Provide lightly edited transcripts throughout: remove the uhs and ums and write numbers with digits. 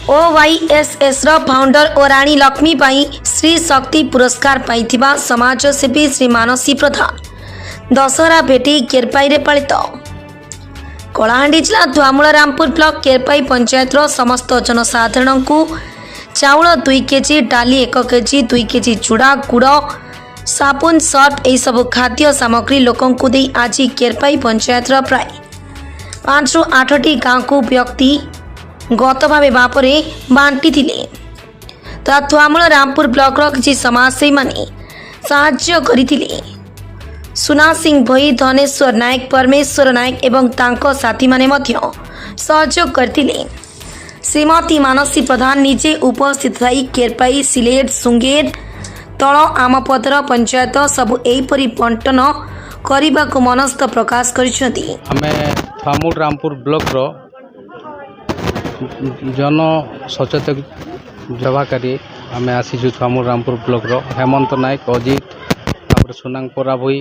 OYSS ର founder और राणी लक्ष्मी पाई श्री शक्ति पुरस्कार पाइथिबा समाजसेवी श्री मानसी प्रधान दशहरा भेटी केरपाई पालित। कलाहांडी जिला धुआमूल रामपुर ब्लॉक केरपाई पंचायत समस्त जनसाधारण को चाउल 2 केजी, डाली 1 केजी, 2 केजी चूड़ा, गुड़, साबुन, सर्फ यह सब खाद्य सामग्री लोकों को दे आज केरपाई पंचायत प्राय 5 ରୁ 8ଟି गाँव को व्यक्ति गत भाव बापर बांटी धुआमूल रामपुर ब्लॉक किसी समाजसेवी माने साहाय्य करथिले। सुना सिंह भई, धनेश्वर नायक, परमेश्वर नायक एवं तांको साथी माने मध्य सहयोग करथिले। श्रीमती मानसी प्रधान निजे उपस्थित थी केरपाई, सिलेट, सुंगेर, तल, आमपदर पंचायत सबू एपरी बंटन करने को मनस्थ प्रकाश करिसेंती। हमें धुआमूल रामपुर ब्लॉक रो जन सचेतक सभाकारी आम आसीचु। धुआमूल रामपुर ब्लॉक रो हेमंत नायक, अजित, सुनांग परा भई,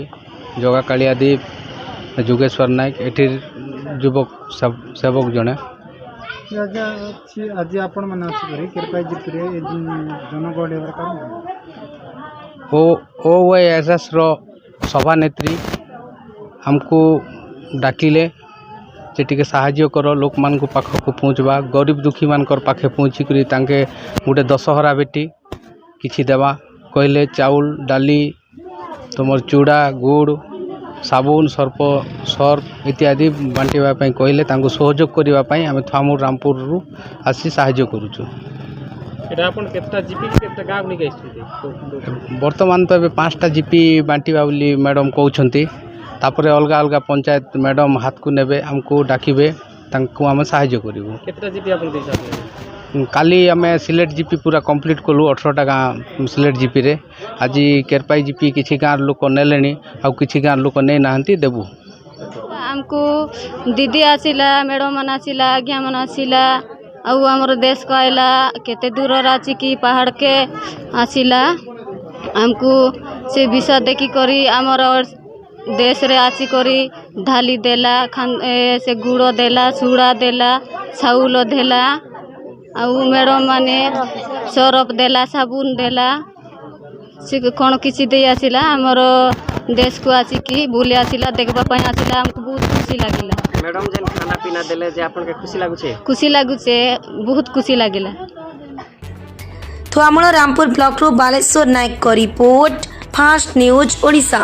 जगा कालियादीप, जुगेश्वर नायक एठी युवक सेवक जने आज आपण माने अछि केरपाई जितरे जनगण OYSS रो सभानेत्री हमको डाकिले जे टिके साहाय्य कर लोक मान को पाख को पहुँचवा, गरीब दुखी मान पाखे पहुँची करी तांके गोटे दशहरा बेटी किछि देवा कहले। चाउल, डाली, तुम चूड़ा, गुड़, साबुन, सर्फ इत्यादि बांटिबा पई कहले। तांको सहयोग करिबा पई आमे धुआमूल रामपुर रु आसी साहाय्य करूछु। एटा आपण केतना जीपी केतना गाँव नि गइछि वर्तमान तो 5टा जीपी बांटिबा बोली मैडम कहउछंती। तापरे अलगा अलगा पंचायत मैडम हाथ को नेबे, हमको डाकिबे, तांको आमे साहाय्य करिवो। केतना जीपी आपण दैछथि? काली आमे सिलेट जीपी पूरा कंप्लीट कलु 18टा गाँ सिलेट जीपी रे। आज केरपाई जीपी किछि गाँ लोक नेलेनी आ किछि गाँ लोक नै नाहंती देबु। हमको दीदी आसिला, मैडम मन आसिला, आज्ञा मन आसिला, आउ हमर देश को आइला, केते दूर राची की पहाड़ के आसिला। हमको से विषय देखी करी हमर देश रे आसी करी धाली देला, से गुड़ देला, चूड़ा देला, चाउल देला, आउ मैडम माने सरफ देला, साबुन देला, से कौन किसी दे आसिला। हमर देश को आसिकी बुले आसिला, देखबा पई आसिला। हमको बहुत खुशी लागिला। मैडम जेन खाना पीना देले जे आपन के खुशी लागुछे? खुशी लागुछे, बहुत खुशी लागिला। धुआमूल रामपुर ब्लॉक रो बालेश्वर नायक को रिपोर्ट, फास्ट न्यूज ओडिशा।